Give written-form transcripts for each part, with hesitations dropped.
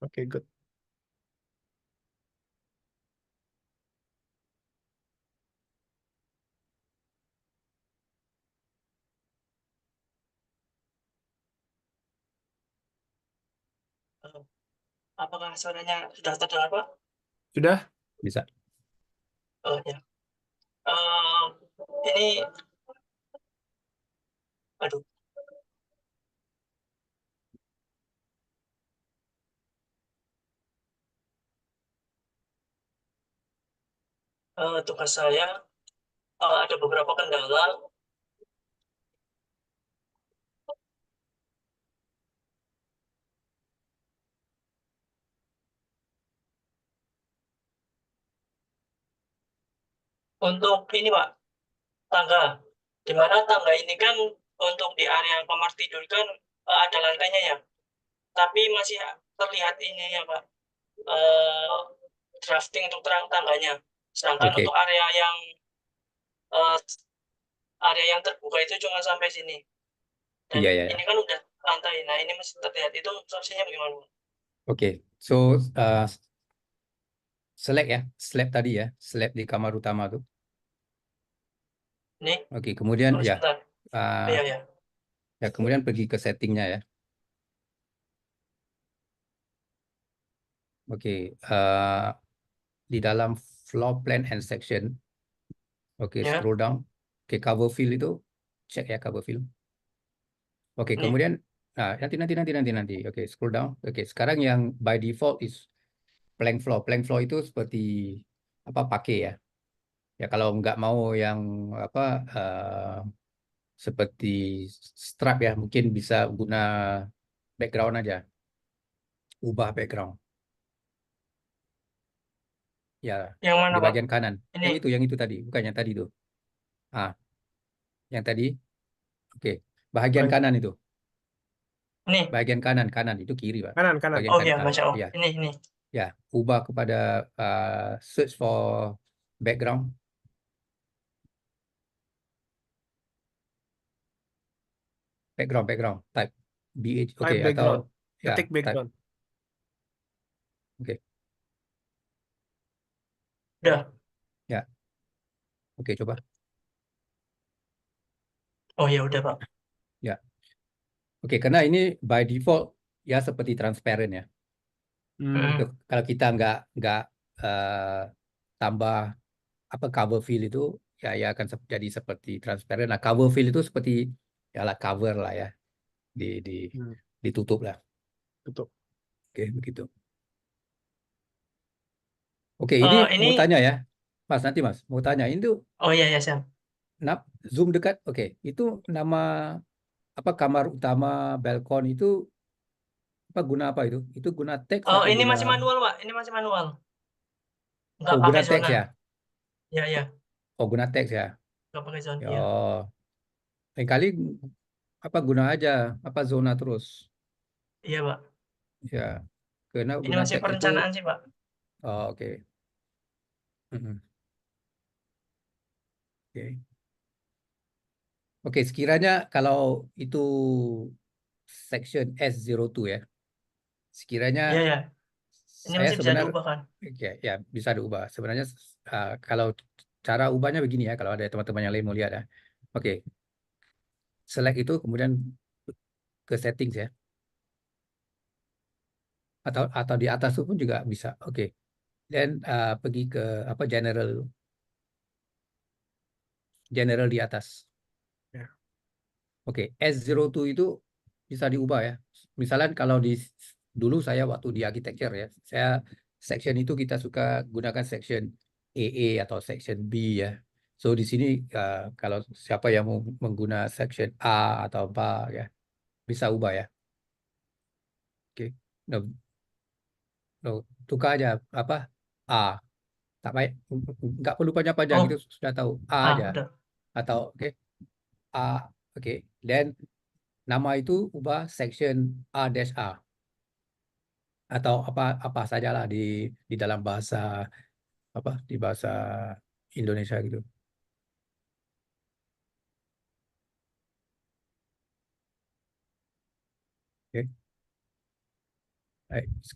Oke, good. Eh, Apakah suaranya sudah terdengar, Pak? Sudah? Bisa. Oh ya. Eh, ini, aduh, tugas saya ada beberapa kendala. Untuk ini, Pak, tangga. Di mana tangga ini kan untuk di area kamar tidur kan ada lantainya ya. Tapi masih terlihat ini ya, Pak. eh, Drafting untuk terang tangganya. Sedangkan Oke. untuk eh, area yang terbuka itu cuma sampai sini. Dan Iya, ya, ya. ini kan udah lantai. Nah, ini masih terlihat. Itu solusinya bagaimana, Pak? Oke. So, select ya, slab tadi ya, slab di kamar utama tuh. Ini, Oke, kemudian ya, sebentar. Oh, iya, ya. ya kemudian pergi ke settingnya ya. Oke, di dalam floor plan and section. Oke, Ya, scroll down. Oke, cover fill itu cek ya cover fill. Oke, ini. kemudian nanti. Oke, scroll down. Oke, sekarang yang by default is plank floor. Plank floor itu seperti apa pakai ya. Ya kalau nggak mau yang apa seperti strap ya, mungkin bisa guna background aja. Ubah background. Ya, Yang mana, di Pak? bagian kanan. Ini. Yang itu tadi, bukan yang tadi tuh. Ah, yang tadi. Oke, bagian Baik. kanan itu. Ini. Bagian kanan, kanan itu kiri, Pak. Kanan, kanan. Bagian Oh, kanan. ya, Ah, Masya Allah. ya, Ini. ya. Ubah kepada search for background. Background. Type BH. Oke, Type atau background. ya, Ketik type. background. Oke, Udah. ya. Oke, coba. Oh, ya, udah, Pak. Ya. Oke, karena ini by default ya seperti transparent ya. Hmm. Itu Hmm. kalau kita nggak tambah apa cover fill itu ya akan jadi seperti transparent. Nah, cover fill itu seperti ya lah cover lah ya di di Hmm. ditutup lah. Betul. Oke, begitu. Oke, ini mau Ini. tanya ya. Mas, nanti Mas mau tanya itu Oh, iya, ya, Sam. zoom dekat. Oke, itu nama apa kamar utama balkon itu apa guna apa itu? Itu guna teks Oh, atau ini guna masih manual, Pak. Ini masih manual. Nggak oh guna pakai teks zona. ya? Ya, ya. Oh, guna teks ya. Nggak pakai zona. Ya, Ya. lain kali apa guna aja apa zona terus. Iya, Pak. Ya, karena Ini guna masih teks itu perencanaan sih, Pak. oh, oke. Mm-mm. Oke. Oke, sekiranya kalau itu section S02 ya. Iya, Sekiranya ya. Ini saya masih bisa sebenarnya diubah kan? ya, ya bisa diubah. Sebenarnya kalau cara ubahnya begini ya, kalau ada teman-teman yang lain mau lihat ya. Oke, select itu kemudian ke settings ya. Atau di atas itu pun juga bisa. Oke. Dan pergi ke apa general di atas. Ya. Oke, S02 itu bisa diubah ya. Misalnya kalau dulu saya waktu di architecture ya, saya section itu kita suka gunakan section AA atau section B ya. So di sini kalau siapa yang mau menggunakan section A atau apa ya, bisa ubah ya. Oke. No, no, tukar aja apa A. Tak baik, nggak perlu panjang-panjang itu Oh, sudah tahu A aja udah. atau oke A oke. Dan nama itu ubah section A-A atau apa apa sajalah di dalam bahasa apa di bahasa Indonesia gitu. Oke.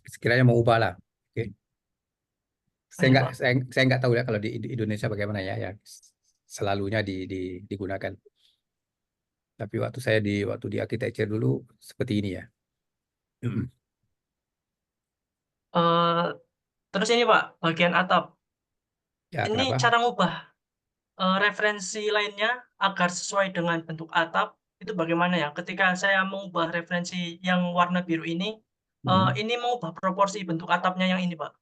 sekiranya mau ubah lah. Oke. Saya Baik, nggak Pak. saya nggak tahu ya kalau di Indonesia bagaimana ya, yang selalunya digunakan. Tapi waktu di architecture dulu seperti ini ya. Eh, Terus ini Pak, bagian atap. Ya, Ini kenapa? cara ngubah referensi lainnya agar sesuai dengan bentuk atap itu bagaimana ya? Ketika saya mengubah referensi yang warna biru ini mengubah proporsi bentuk atapnya yang ini Pak.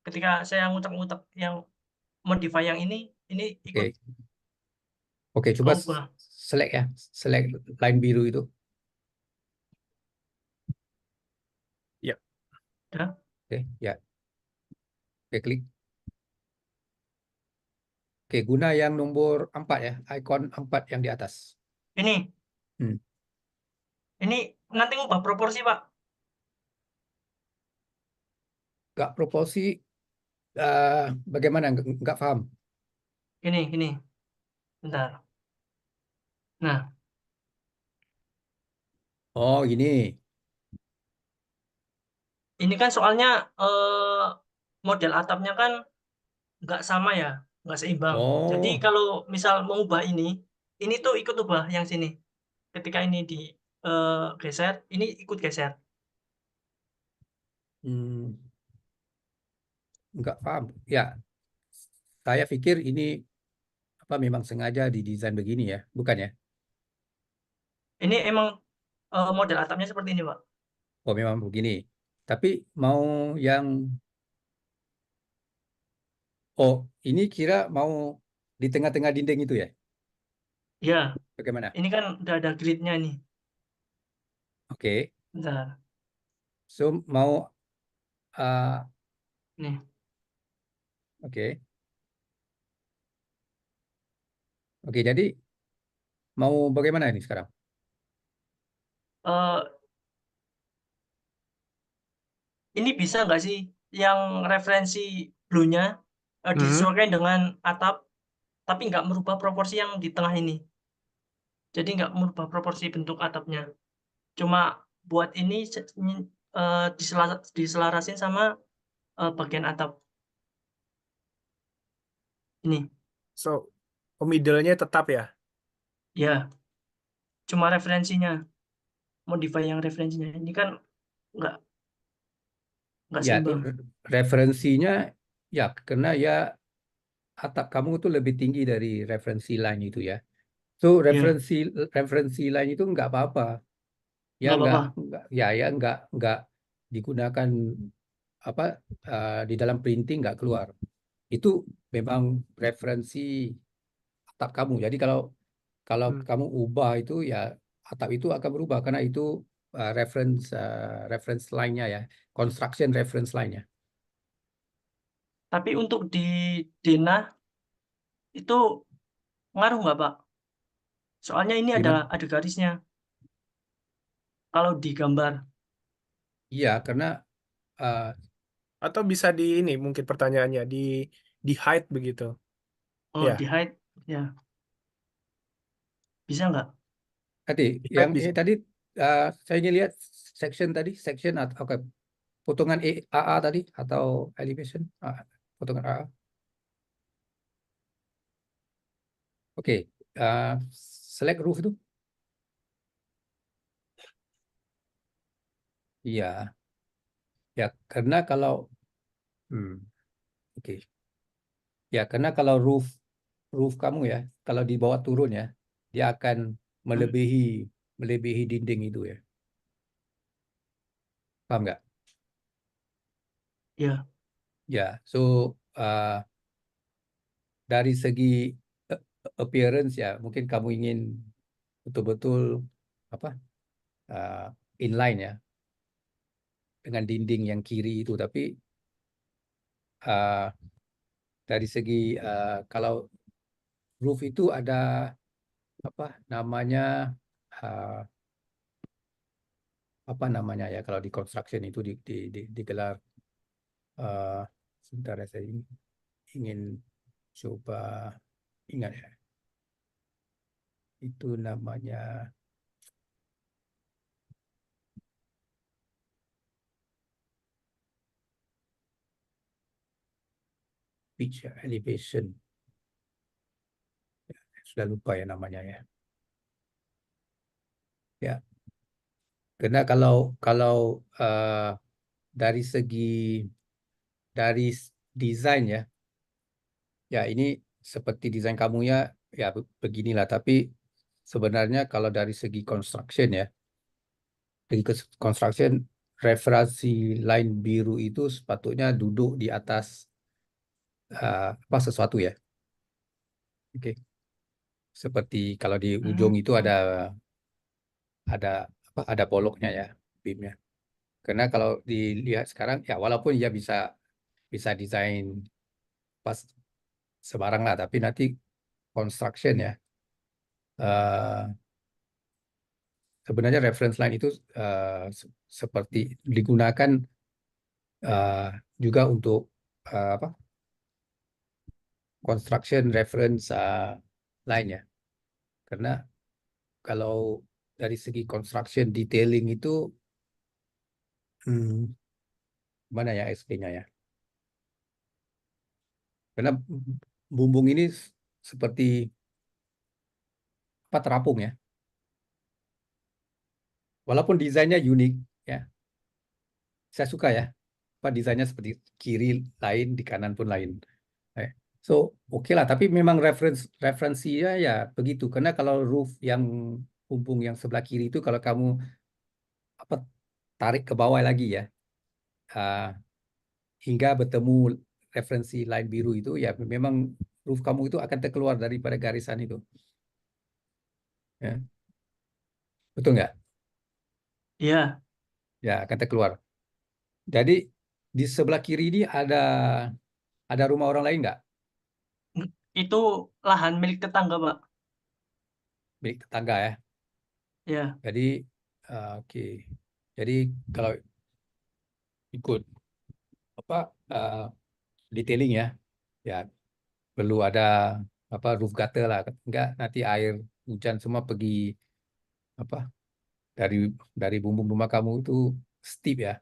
Ketika saya ngutak-ngutak yang modify yang ini ikut Oke. Oke, coba keubah. select ya, select line biru itu. Ya. Ya. Oke, ya. Oke, klik. Oke, guna yang nomor 4 ya, icon 4 yang di atas. Ini, Hmm. ini nanti ngubah proporsi Pak. Nggak proporsi, bagaimana? Nggak paham. Ini, bentar. Nah, Oh, ini. ini kan soalnya model atapnya kan nggak sama ya, nggak seimbang. Jadi Oh, kalau misal mengubah ini tuh ikut ubah yang sini. Ketika ini di geser, ini ikut geser. hmm, nggak paham. Ya, saya pikir ini apa memang sengaja didesain begini ya, bukan ya? Ini emang model atapnya seperti ini, Pak. Oh, memang begini. Tapi mau yang, oh, ini kira mau di tengah-tengah dinding itu ya? Ya, Bagaimana? ini kan udah ada gridnya nih. Oke. Bentar, So, mau, uh, nih. oke. Oke, jadi mau bagaimana ini sekarang? Eh, ini bisa nggak sih yang referensi blue-nya Hmm. disesuaikan dengan atap, tapi nggak merubah proporsi yang di tengah ini. Jadi nggak merubah proporsi bentuk atapnya. Cuma buat ini diselarasin sama bagian atap ini. So, middle-nya tetap ya. Ya, cuma referensinya, modify yang referensinya. Ini kan nggak nggak Ya, tuh seimbang. referensinya ya karena ya atap kamu tuh lebih tinggi dari referensi line itu ya. So, Ya, referensi line itu nggak apa-apa. Ya nggak apa-apa. nggak digunakan apa, di dalam printing nggak keluar. Itu memang referensi atap kamu. Jadi kalau kalau Hmm. kamu ubah itu ya atap itu akan berubah karena itu reference line-nya ya, construction reference line-nya. Tapi untuk di denah itu ngaruh nggak, Pak? Soalnya ini ada Gimana? garisnya. Kalau di gambar, Iya, karena uh, Atau bisa di ini mungkin pertanyaannya di hide begitu. oh Ya, di height, ya bisa nggak? tadi di yang hide ini bisa. tadi, saya ingin lihat section atau oke, potongan AA tadi atau elevation, potongan AA. Oke, select roof itu. Iya, ya karena kalau hmm, oke. Ya, karena kalau roof kamu ya, kalau dibawa turun ya, dia akan Hmm, melebihi melebihi dinding itu ya. Paham nggak? ya. Ya, so, dari segi uh, appearance ya, mungkin kamu ingin betul-betul apa, uh, inline ya dengan dinding yang kiri itu. Tapi uh, dari segi, kalau roof itu ada apa namanya, uh, apa namanya ya kalau di construction itu digelar, uh, sebentar ya, saya ingin coba ingat ya, itu namanya pitch ya, elevation. Sudah lupa ya namanya ya. Ya, karena kalau dari segi desain ya, ya ini seperti desain kamu ya beginilah. Tapi sebenarnya kalau dari segi construction ya, dari construction referensi line biru itu sepatutnya duduk di atas apa sesuatu ya. Oke. Seperti kalau di ujung itu Hmm. ada boloknya ya, beamnya. Karena kalau dilihat sekarang ya walaupun ya bisa desain pas sebarang lah, tapi nanti construction ya eh, sebenarnya reference line itu seperti digunakan eh, juga untuk apa construction reference line ya. Karena kalau dari segi construction detailing itu hmm, mana ya SP-nya ya. Karena bumbung ini seperti apa terapung ya. Walaupun desainnya unik ya. Saya suka ya. Apa desainnya seperti kiri lain, di kanan pun lain. Eh, So, oke lah, tapi memang referensinya ya begitu. Karena kalau roof yang bumbung yang sebelah kiri itu kalau kamu apa tarik ke bawah lagi ya, ah, hingga bertemu referensi line biru itu ya memang roof kamu itu akan terkeluar daripada garisan itu. Ya, betul nggak? Iya, Ya, akan terkeluar. Jadi di sebelah kiri ini ada rumah orang lain nggak? itu lahan milik tetangga, Pak. Milik tetangga ya. Ya. Jadi oke. Jadi kalau ikut apa detailing ya, ya perlu ada apa roof gutter lah. Enggak nanti air hujan semua pergi apa dari dari bumbung rumah kamu itu steep ya.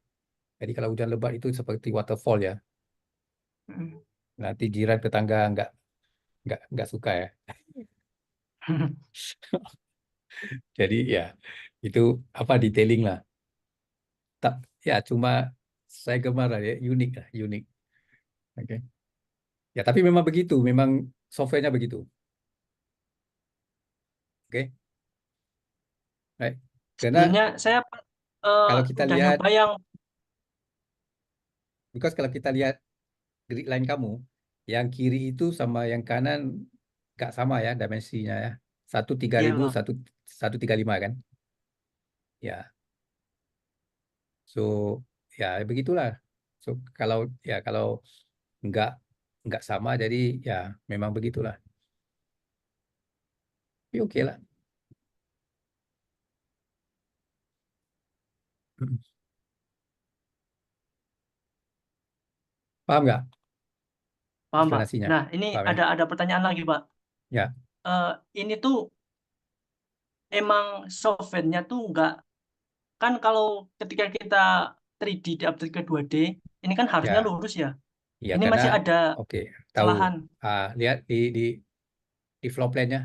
Jadi kalau hujan lebat itu seperti waterfall ya. Mm. Nanti jiran tetangga nggak suka ya. Jadi ya itu apa detailing lah. Tak ya cuma saya gemar lah ya unik lah unik. Oke. Ya tapi memang begitu, memang softwarenya begitu. Oke. Baik. Karena Sebenarnya saya kalau kita udah lihat, nyoba yang because kalau kita lihat grid line kamu, yang kiri itu sama yang kanan nggak sama ya dimensinya ya. Satu tiga iya, ribu Pak. satu 135 kan? Ya, so ya begitulah. So kalau nggak nggak sama, jadi ya memang begitulah. Tapi oke lah. Mm. Paham nggak Paham, Pak. eksplanasinya? Nah, ini Paham ya? ada pertanyaan lagi, Pak. Ya, Ini tuh emang software-nya tuh nggak, kan kalau ketika kita 3D di-update ke 2D, ini kan harusnya ya, lurus ya. ya Ini karena masih ada oke tahu. celahan. Lihat di floor plan-nya.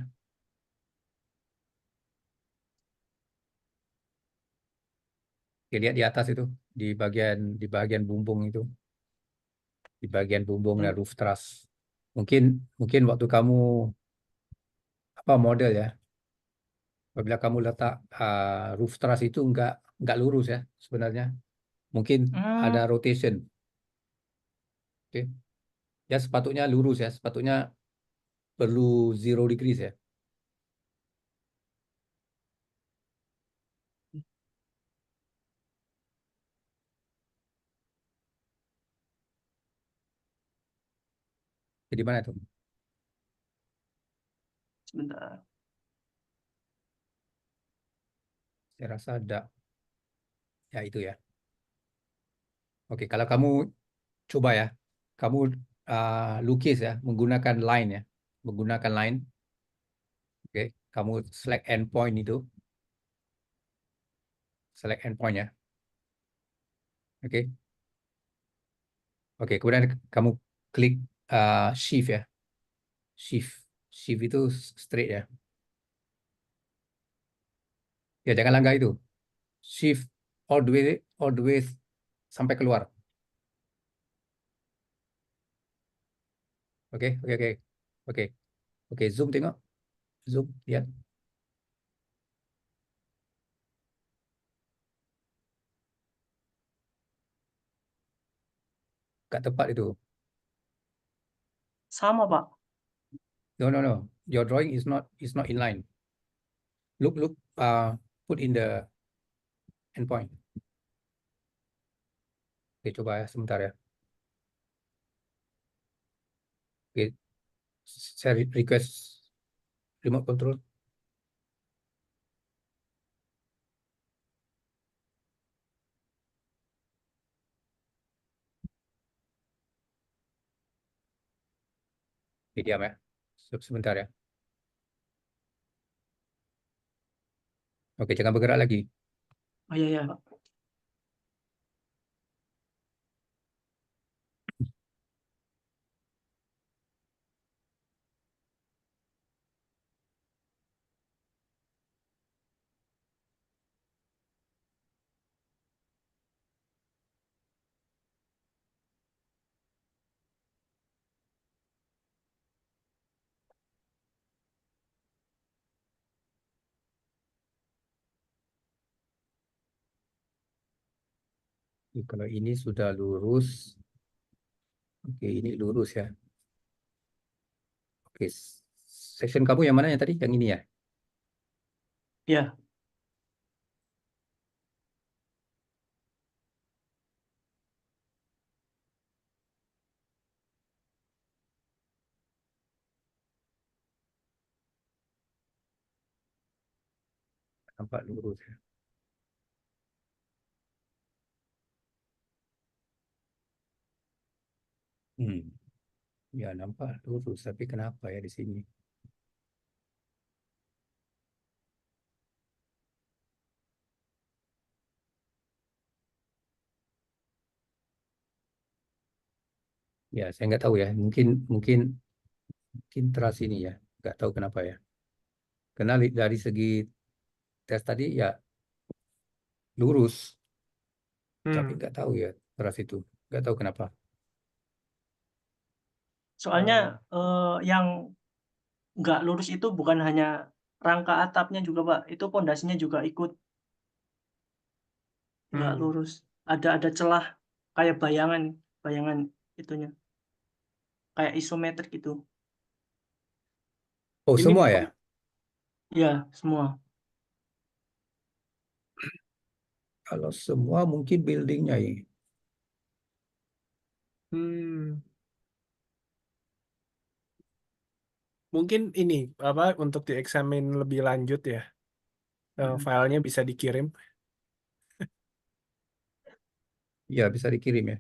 Ya, lihat di atas itu di bagian bumbung itu, di bagian bumbung dan Hmm. roof truss. Mungkin mungkin waktu kamu apa model ya, apabila kamu letak roof truss itu nggak lurus ya sebenarnya. Mungkin ada Hmm, rotation. Oke. Ya sepatutnya lurus ya, sepatutnya perlu 0 degrees ya. Jadi mana tuh? sebentar. Saya rasa ada ya itu ya. Oke, kalau kamu coba ya, kamu lukis ya menggunakan line ya, menggunakan line. Oke, kamu select endpoint itu, select endpoint ya. Oke, oke. Kemudian kamu klik shift ya. Shift itu straight ya. Ya jangan langgar itu. Shift all the way sampai keluar. Oke, oke, oke. Oke. Oke, zoom tengok. Zoom, lihat. Kat tempat itu. Sama, Pak. No, no, no. Your drawing is not in line. Look, put in the endpoint. Oke, coba ya sebentar ya. Oke, saya request remote control. Oke, diam ya. Sebentar ya. Oke, jangan bergerak lagi. Oh iya, iya, Pak. Kalau ini sudah lurus. Oke, ini lurus ya. Oke, section kamu yang mana yang tadi? Yang ini ya? Iya. Nampak lurus ya. Ya nampak lurus, tapi kenapa ya di sini? Ya, saya nggak tahu ya. Mungkin teras ini ya. Nggak tahu kenapa ya. Karena dari segi tes tadi ya lurus, tapi Hmm. nggak tahu ya teras itu. Nggak tahu kenapa. Soalnya yang nggak lurus itu bukan hanya rangka atapnya juga, Pak. Itu pondasinya juga ikut nggak Hmm. lurus. Ada celah kayak bayangan bayangan itunya kayak isometrik gitu. Oh, Ini semua ya? Iya, semua. Kalau semua mungkin buildingnya ini. hmm, mungkin ini apa untuk dieksamin lebih lanjut ya. Filenya bisa dikirim. Ya, bisa dikirim ya.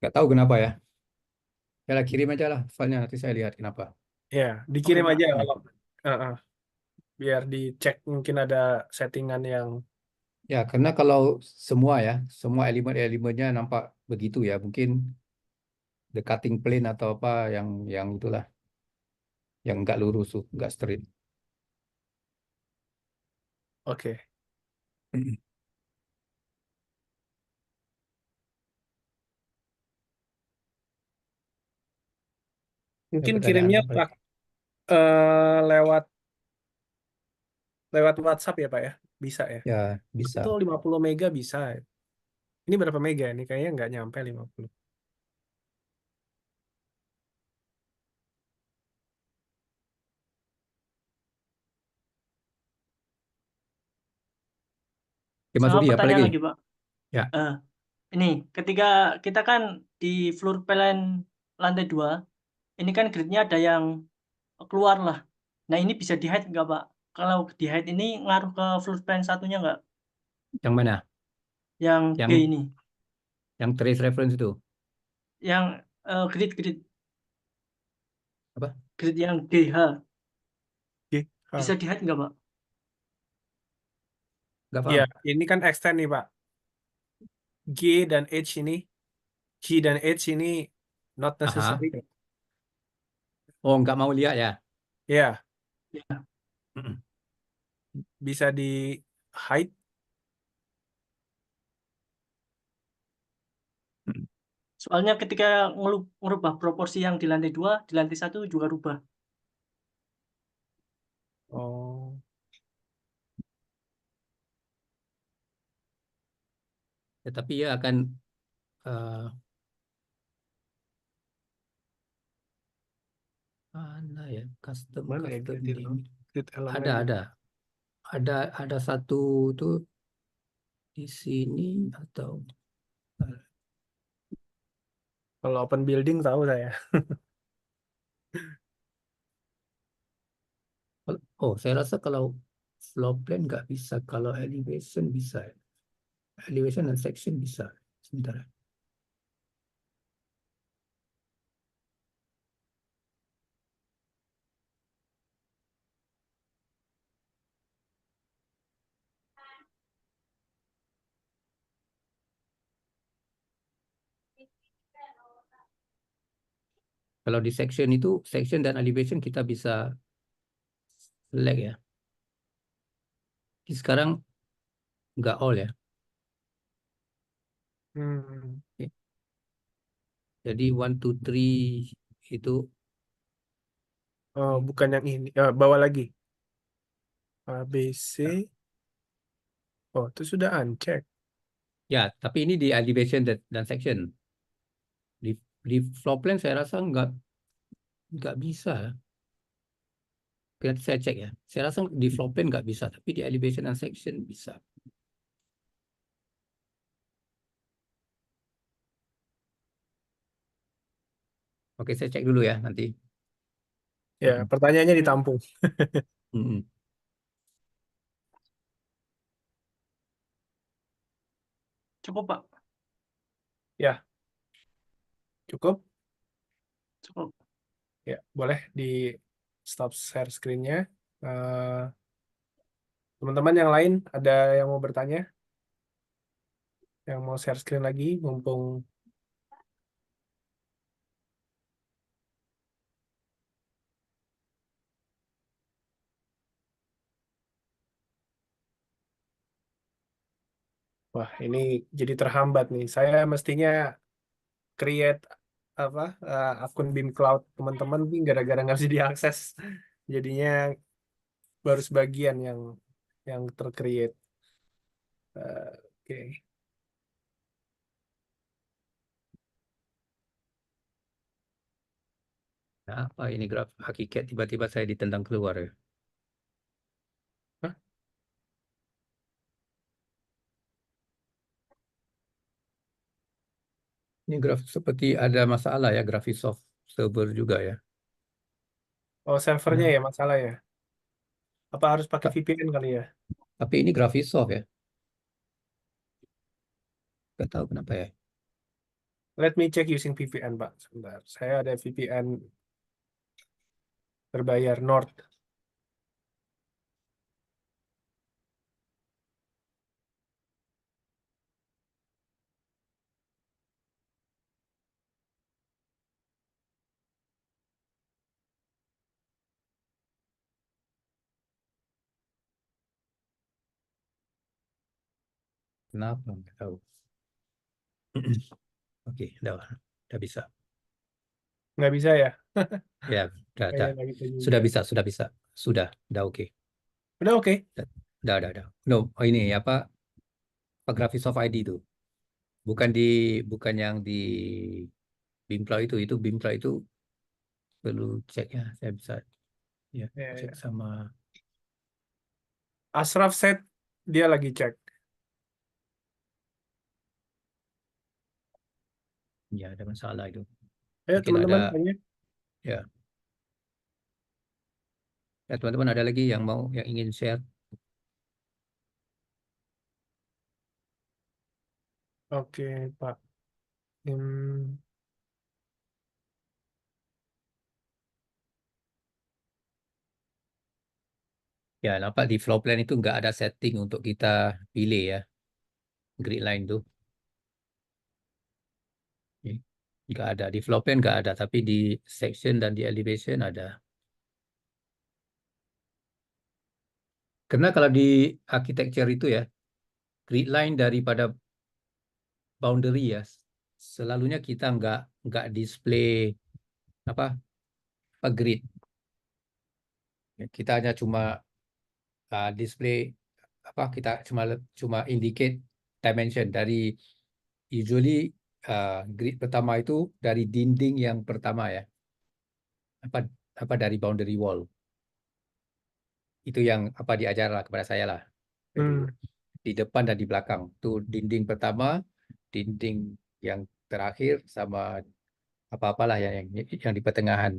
Nggak tahu kenapa ya. Ya lah, kirim aja lah filenya, nanti saya lihat kenapa. Ya, Oke, dikirim Pak. aja kalau biar dicek mungkin ada settingan yang Ya, karena kalau semua elemen-elemennya nampak begitu ya, mungkin the cutting plane atau apa yang itulah, yang nggak lurus tuh, nggak straight. oke. Ada Mungkin pertanyaan kirimnya apa Pak lagi? lewat lewat WhatsApp ya Pak ya. Bisa ya. Ya, Itu bisa. 50 mega bisa. Ini berapa mega ini? Kayaknya nggak nyampe 50. Oke, Mas Sama Rudi, apa pertanyaan lagi? lagi, Pak. Ya, Eh, ini ketika kita kan di floor plan lantai 2, ini kan gridnya ada yang keluar lah. Nah, ini bisa di-hide nggak, Pak? Kalau di-hide ini ngaruh ke floor plan satunya nggak? yang mana? Yang B Yang ini, yang trace reference itu. yang grid-grid. Apa? grid yang GH. Oke. Bisa di-hide nggak, Pak? Nggak Ya, paham. ini kan extend nih, Pak. G dan H ini, G dan H ini not Aha. necessary. Oh, nggak mau lihat ya. Ya, Ya. bisa di hide. Soalnya ketika ngerubah proporsi yang di lantai 2, di lantai 1 juga rubah. Oh, Ya, tapi ya akan mana ya custom mana ya custom grid, limit. grid Ada elemen? ada satu tuh di sini atau Kalau open building tahu saya. oh saya rasa kalau floor plan nggak bisa, kalau elevation bisa. Elevation dan section bisa. Sebentar. Kalau di section itu, section dan elevation kita bisa select ya. Sekarang nggak all ya. Hmm. Oke. Jadi 1, 2, 3 itu Oh, bukan yang ini. Bawa lagi. A, B, C. Oh, itu sudah uncheck. ya, tapi ini di elevation dan section. Di floor plan saya rasa nggak bisa. Nanti saya cek ya. Saya rasa di floor plan nggak bisa, tapi di elevation dan section bisa. Oke, saya cek dulu ya nanti. Ya, Mm-mm. pertanyaannya ditampung. Mm-mm. Cukup, Pak. Ya, cukup. Cukup. Ya, boleh di stop share screen-nya. Eh, Teman-teman yang lain ada yang mau bertanya? Yang mau share screen lagi, mumpung wah ini jadi terhambat nih. Saya mestinya create akun BIM Cloud teman-teman nih gara-gara nggak bisa diakses. Jadinya baru sebagian yang tercreate. Oke. Nah, apa ini graf hakikat tiba-tiba saya ditendang keluar ya. Hah? Ini graf seperti ada masalah ya, Graphisoft server juga ya. Oh, servernya Nah, ya masalah ya. Apa harus pakai VPN kali ya? tapi ini Graphisoft ya. Nggak tahu kenapa ya. Let me check using VPN, Pak. Sebentar. Saya ada VPN berbayar North. Kenapa? Nggak tahu. Oke, udah bisa. Nggak bisa ya? Ya, Kayaknya nggak bisa juga. sudah bisa. Udah oke. Udah oke. Udah. No, oh ini apa Graphisoft ID itu. Bukan bukan yang di Bimpla itu Bimpla itu perlu cek ya. Saya bisa ya Ya, cek ya. sama Ashraf said dia lagi cek. ya ada masalah itu. Ayo Mungkin ada teman-teman tanya. ya. Ya teman-teman ada lagi yang ingin share. Oke, Pak. Hmm, Ya, nampak di floor plan itu nggak ada setting untuk kita pilih ya, grid line tuh. Oke. Nggak ada. Di floor plan nggak ada, tapi di section dan di elevation ada. Karena kalau di architecture itu ya, grid line daripada boundary ya, selalunya kita nggak display apa, grid. Kita hanya cuma display apa, kita cuma indicate dimension dari usually grid pertama itu dari dinding yang pertama ya, apa apa dari boundary wall. Itu yang apa diajarlah kepada saya lah dulu. Hmm. Di depan dan di belakang. Itu dinding pertama, dinding yang terakhir, sama apa-apalah yang di pertengahan.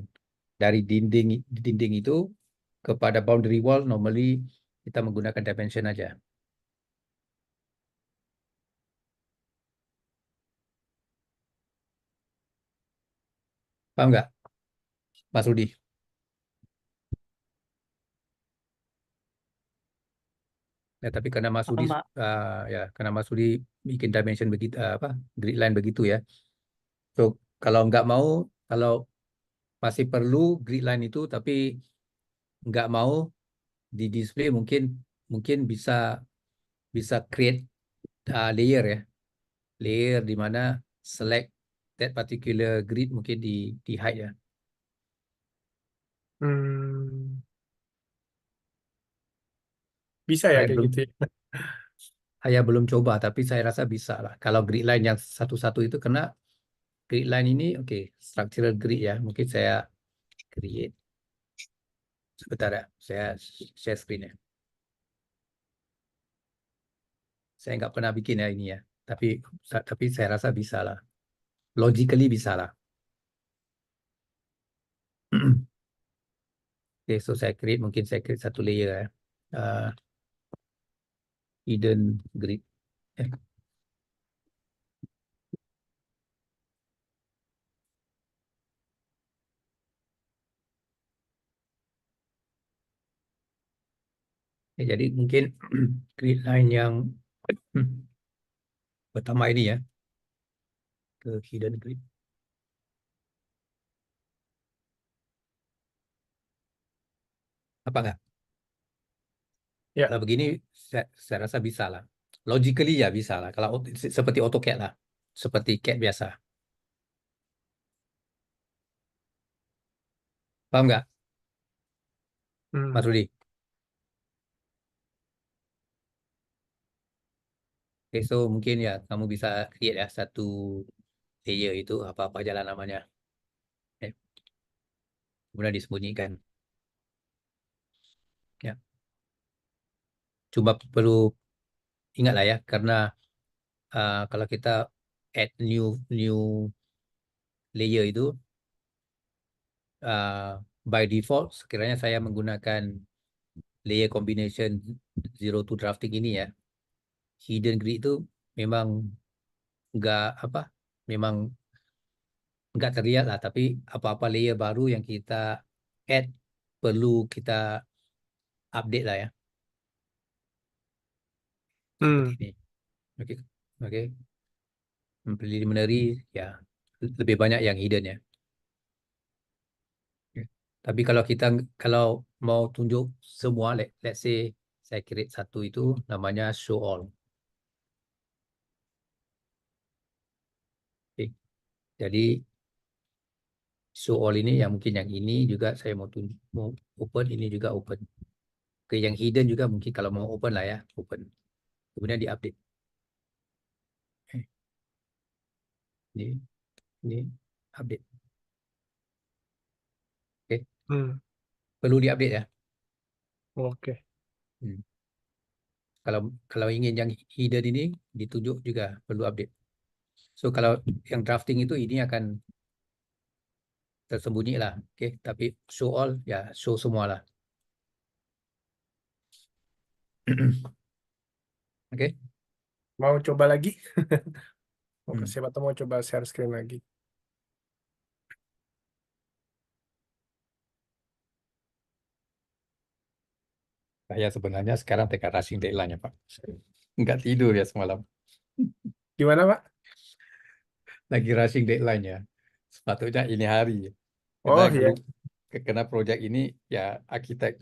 Dari dinding itu kepada boundary wall normally kita menggunakan dimension aja. Paham nggak, Mas Rudi? Ya, tapi karena Mas Rudi Paham, Pak. ya karena Mas Rudi bikin dimension begitu, apa, grid line begitu ya. So kalau nggak mau, kalau masih perlu grid line itu tapi nggak mau di display, mungkin mungkin bisa bisa create layer ya, layer di mana select that particular grid, mungkin di hide ya. Hmm. Bisa ya Saya kayak belum gitu ya? saya belum coba, tapi saya rasa bisa lah. Kalau grid line yang satu-satu itu kena grid line ini, oke, structural grid ya. Mungkin saya create sebentar ya, saya share screen ya. Saya nggak pernah bikin ya ini ya, tapi saya rasa bisa lah. Logically bisa lah. Oke, so mungkin saya create satu layer ya. Uh, hidden grid. Eh, jadi mungkin grid line yang pertama ini ya, ke hidden grid. Apa enggak? Ya. Kalau begini, saya rasa bisa lah. Logically ya bisa lah. Kalau seperti AutoCAD lah. Seperti CAD biasa. Paham nggak, Mas Hmm. Rudi? Oke, so mungkin ya kamu bisa create ya satu layer itu, apa-apa jalan namanya. Eh, Kemudian disembunyikan. Ya. Cuma perlu ingat lah ya, karena kalau kita add new layer itu, by default sekiranya saya menggunakan layer combination zero to drafting ini ya, hidden grid itu memang nggak apa, memang nggak terlihat lah, tapi apa-apa layer baru yang kita add perlu kita update lah ya, seperti Hmm. ini. Oke, oke. Preliminary ya lebih banyak yang hidden ya. Oke. Tapi kalau mau tunjuk semua, let's say saya create satu itu namanya show all. Oke. Jadi show all ini yang mungkin yang ini juga saya mau tunjuk, mau open, ini juga open. Oke, yang hidden juga mungkin kalau mau open lah ya, open. Kemudian diupdate. Oke, ini update. Oke, Hmm. perlu diupdate ya. Oke. Hmm. Kalau kalau ingin yang hidden ini ditunjuk juga perlu update. So kalau yang drafting itu ini akan tersembunyi lah. Oke, tapi show all ya show semua lah. Oke. Mau coba lagi? Oke, Hmm. siapa tahu mau coba share screen lagi. Saya sebenarnya sekarang tengah rushing deadline ya, Pak. Nggak tidur ya semalam. Gimana, Pak? Lagi rushing deadline ya. Sepatutnya ini hari. Karena Oh ya. grup, karena proyek ini ya arsitek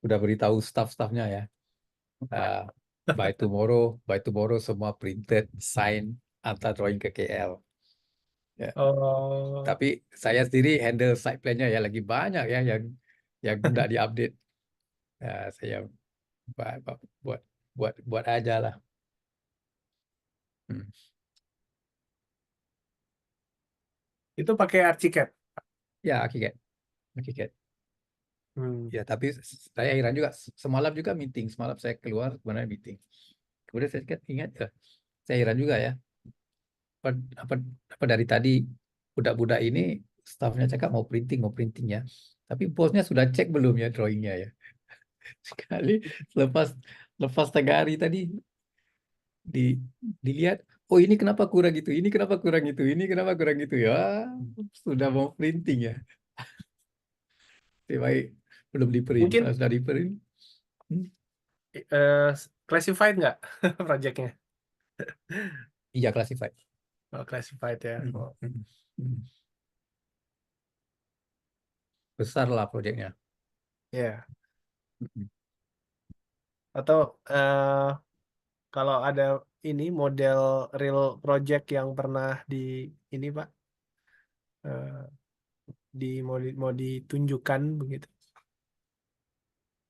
udah beritahu staff-staffnya ya. Uh, by tomorrow semua printed, sign, antar drawing ke KL. Ya. Oh, Tapi saya sendiri handle site plan-nya ya lagi banyak ya yang nggak diupdate. Ya, saya buat buat buat aja lah. Hmm. itu pakai Archicad. Ya, AutoCAD. Hmm. Ya, tapi saya heran juga semalam juga meeting. Semalam saya keluar sebenarnya meeting. Kemudian saya ingat ya, saya heran juga ya. Apa, apa, apa dari tadi budak-budak ini staffnya cakap mau printing ya. Tapi bosnya sudah cek belum ya drawingnya ya. Sekali lepas lepas tengah hari tadi di dilihat, oh ini kenapa kurang gitu, ini kenapa kurang itu, ini kenapa kurang gitu ya. Sudah mau printing ya. Baik, belum di print. Mungkin Kalau sudah di print, hmm, eh, classified nggak projectnya? iya classified. Oh, classified ya. Hmm, Oh. hmm, hmm. Besar lah proyeknya. Ya. Hmm. Atau kalau ada ini model real project yang pernah di ini Pak, eh, mau ditunjukkan begitu,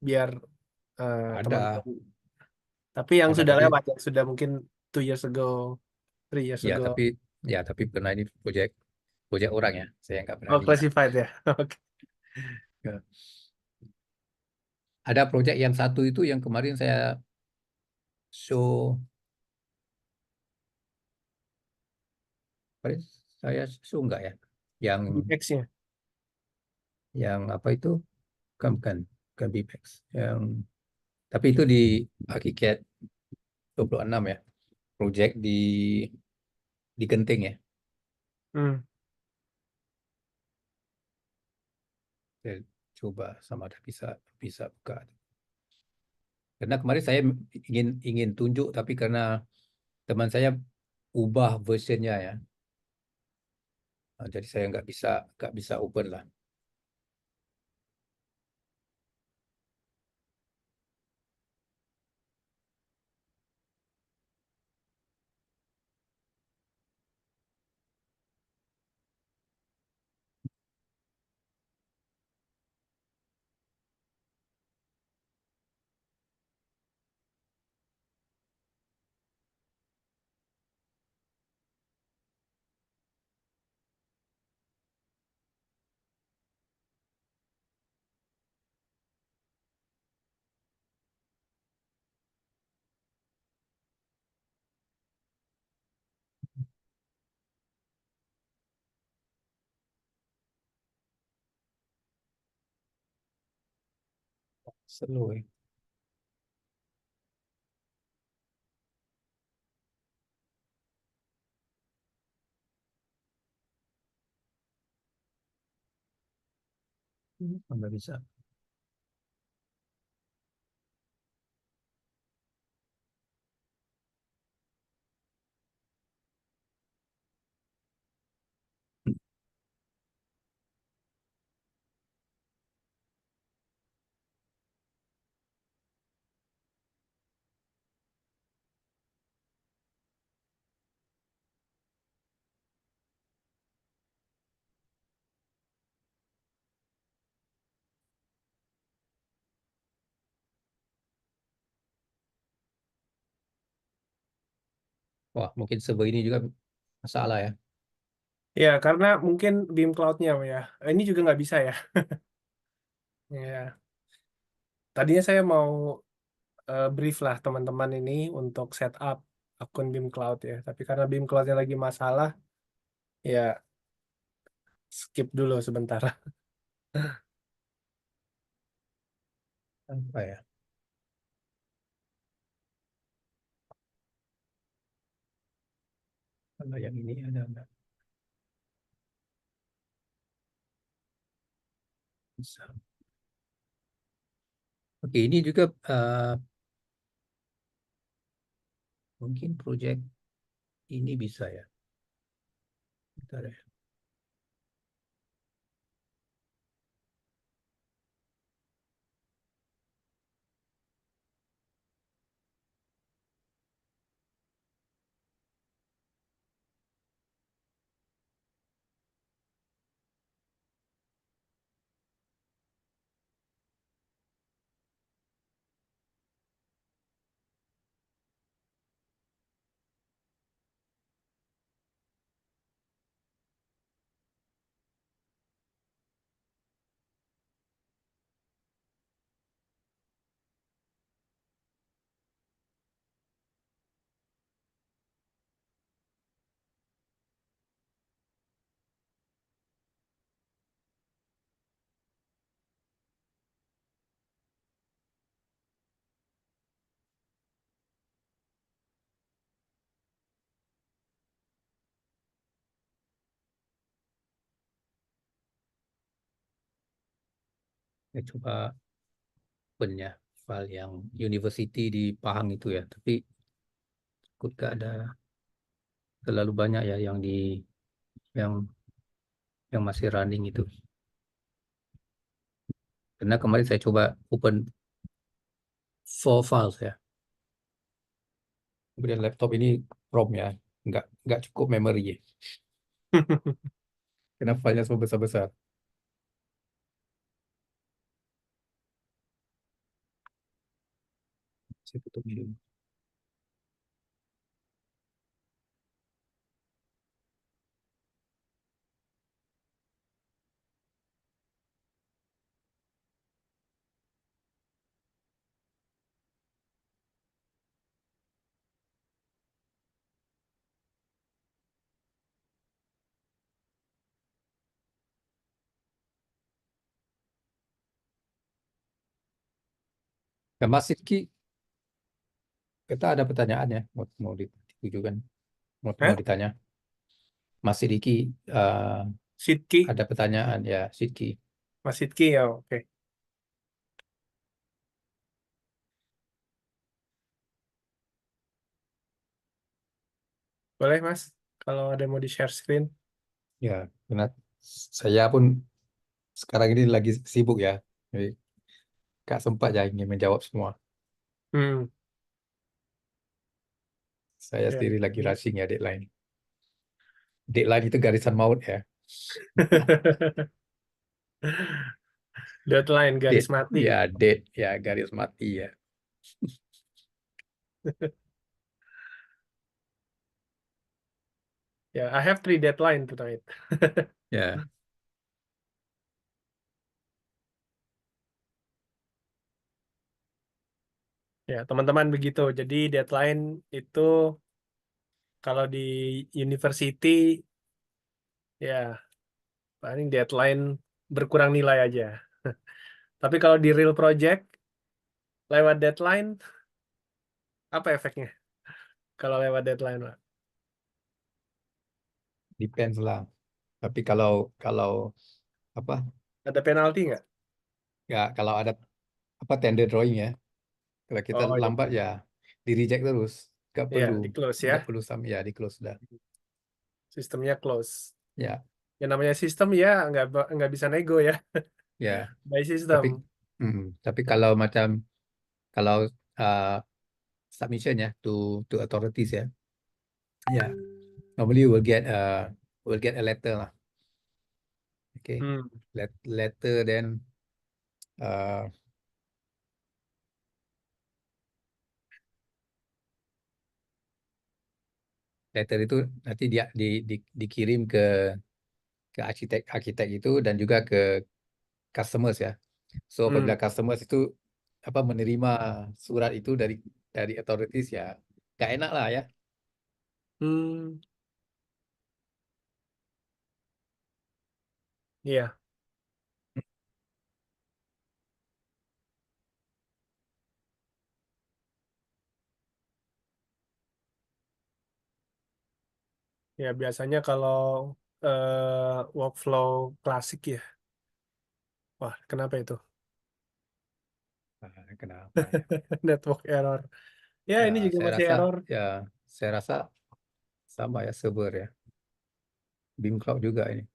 biar Ada, teman-teman. Tapi yang ada sudah tapi lewat, yang sudah mungkin 2 years ago, 3 years ya ago. tapi karena ini proyek proyek orang ya, saya nggak pernah Oh, lihat. classified ya. Oke. Ya. Ada proyek yang satu itu yang kemarin saya show, kemarin saya show nggak ya? Yang BX-nya. apa itu? Bukan BPEX. Yang tapi itu di AutoCAD 26 ya. Proyek di Genting ya. Hmm. Saya coba sama ada bisa bisa buka. Karena kemarin saya ingin ingin tunjuk tapi karena teman saya ubah versionnya ya. Nah, jadi saya nggak bisa open lah. Slow ya. Nggak bisa. Wah, mungkin server ini juga masalah ya. Ya, karena mungkin beam cloud-nya ya. Ini juga nggak bisa ya. Ya. Tadinya saya mau brief lah teman-teman ini untuk setup akun beam cloud ya. Tapi karena beam cloud-nya lagi masalah, ya skip dulu sebentar. Apa ya? Kalau yang ini ada nggak bisa. Oke, ini juga mungkin proyek ini bisa ya. Bentar ya. Saya coba open ya file yang university di Pahang itu ya. Tapi takut gak ada terlalu banyak ya yang yang masih running itu. Karena kemarin saya coba open 4 files ya. Kemudian laptop ini ROM ya, nggak cukup memori ya. Karena filenya semua besar-besar. Saya tutup ini dulu. Nah, Mas Sidki, kita ada pertanyaan ya, mau ditujukan, mau Hah? ditanya. Mas Sidki Sidki, ada pertanyaan ya, Sidki. Mas Sidki ya, oke. Boleh Mas, kalau ada yang mau di share screen. Ya, karena saya pun sekarang ini lagi sibuk ya, jadi nggak sempat ya ingin menjawab semua. Hmm, Saya ya. sendiri lagi rushing ya deadline. Deadline itu garisan maut ya. Deadline garis Date, mati. ya date, ya garis mati ya. Ya, I have 3 deadline tonight. Ya, Ya, teman-teman begitu. Jadi deadline itu kalau di university ya paling deadline berkurang nilai aja. Tapi kalau di real project lewat deadline apa efeknya? Kalau lewat deadline, Pak? depends lah. Tapi kalau kalau apa? Ada penalti nggak? Ya kalau ada apa tender drawing ya. Kalau kita Oh lambat iya, ya di reject terus. Gak iya perlu di close ya. nggak perlu sam ya di close dah. Sistemnya close. Ya, Yang namanya sistem ya nggak bisa nego ya. ya. By Tapi system. tapi kalau macam kalau uh, submission ya to authorities ya. Ya, normally will get a letter lah. Okay. Hmm. Letter then uh, letter itu nanti dia dikirim ke arsitek itu dan juga ke customers ya. So Hmm. apabila customers itu apa menerima surat itu dari authorities ya, gak enak lah ya. Hmm. Iya, ya biasanya kalau workflow klasik ya. Wah, kenapa itu? Kenapa ya? Network error. Ya, Ya, ini juga masih error. saya rasa sama ya server ya. Beam Cloud juga ini.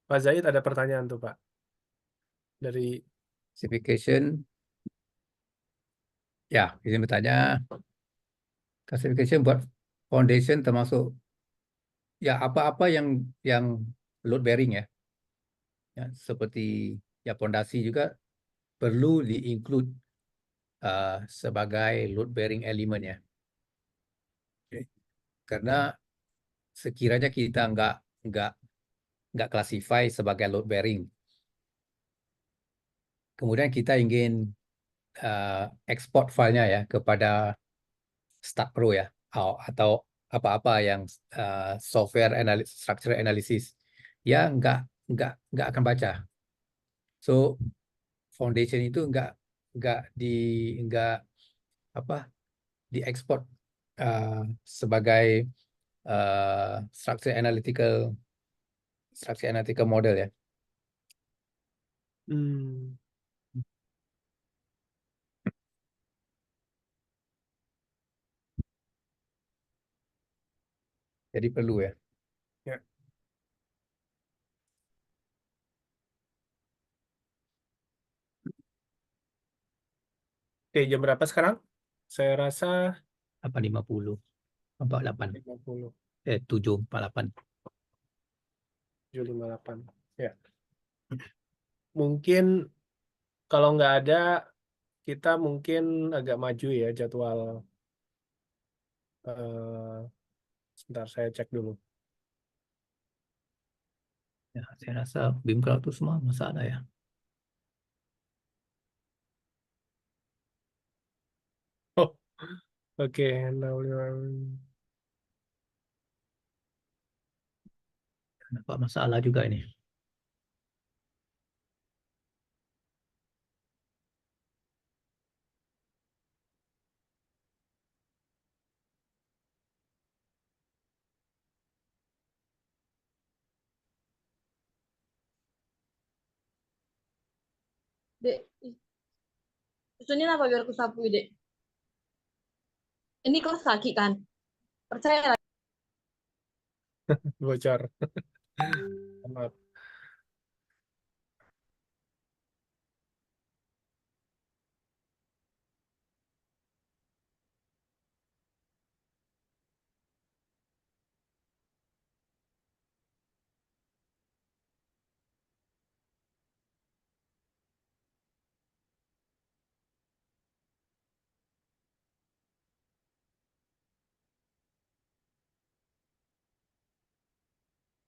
Pak Zaid ada pertanyaan tuh, Pak. Dari Classification, ya, ini bertanya classification buat foundation termasuk ya apa-apa yang load bearing ya. Ya, seperti ya pondasi juga perlu di-include sebagai load bearing element ya. Oke. Karena sekiranya kita nggak nggak classify sebagai load bearing, kemudian kita ingin export filenya ya kepada Start Pro ya, atau apa-apa yang software structure analysis, ya nggak akan baca. So foundation itu nggak di nggak apa diekspor sebagai structure analytical model ya. hmm, Jadi perlu ya. ya. Oke, jam berapa sekarang? Saya rasa 8.50, 48, 50, 7.48. 758. Ya, mungkin kalau nggak ada, kita mungkin agak maju ya jadwal. Sebentar, saya cek dulu. Ya, saya rasa BIM Cloud itu semua masalah ya. Oh, oke. Now we are- Nampak masalah juga ini. Dek, susunin apa biar aku sapu, Dek? Ini kau sakit kan? Percaya. bocor. Maaf.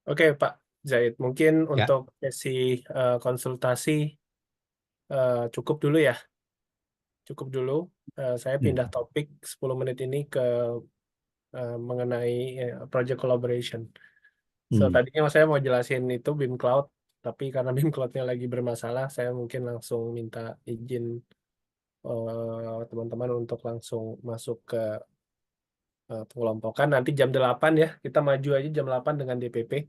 Oke, Pak Zaid, mungkin Ya. untuk sesi konsultasi cukup dulu ya. Cukup dulu. Saya Hmm. pindah topik 10 menit ini ke mengenai project collaboration. So, Hmm. tadinya saya mau jelasin itu BIM Cloud, tapi karena BIM Cloud-nya lagi bermasalah, saya mungkin langsung minta izin teman-teman untuk langsung masuk ke pengelompokan. Nanti jam 8 ya, kita maju aja jam 8 dengan DPP.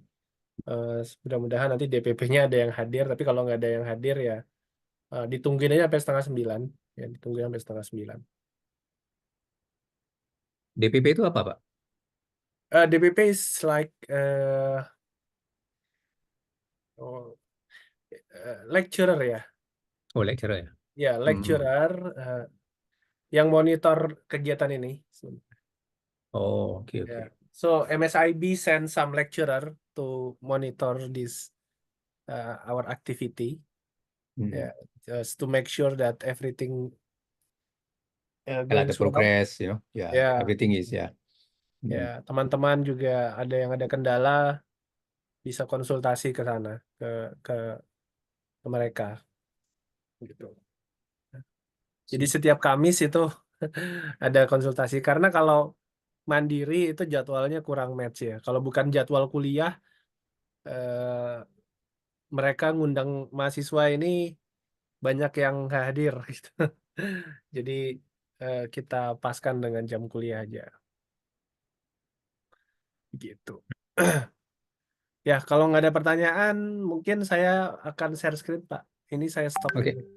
Mudah-mudahan nanti DPP-nya ada yang hadir, tapi kalau nggak ada yang hadir ya ditungguin aja sampai setengah 9. Ya, ditungguin sampai setengah 9. DPP itu apa, Pak? DPP is like oh, lecturer ya. Oh, lecturer ya. Ya, lecturer yang monitor kegiatan ini. Oh, oke, oke. Yeah. So MSIB send some lecturer to monitor this our activity. Hmm. Yeah, just to make sure that everything Like going the well. progress, Ya, everything is ya, Hmm. teman-teman juga ada yang ada kendala bisa konsultasi ke sana ke ke mereka gitu. Jadi setiap Kamis itu ada konsultasi karena kalau mandiri itu jadwalnya kurang match ya. Kalau bukan jadwal kuliah, eh, mereka ngundang mahasiswa ini banyak yang nggak hadir gitu. Jadi kita paskan dengan jam kuliah aja gitu. Ya, kalau nggak ada pertanyaan, mungkin saya akan share screen, Pak. Ini saya stop Oke. dulu.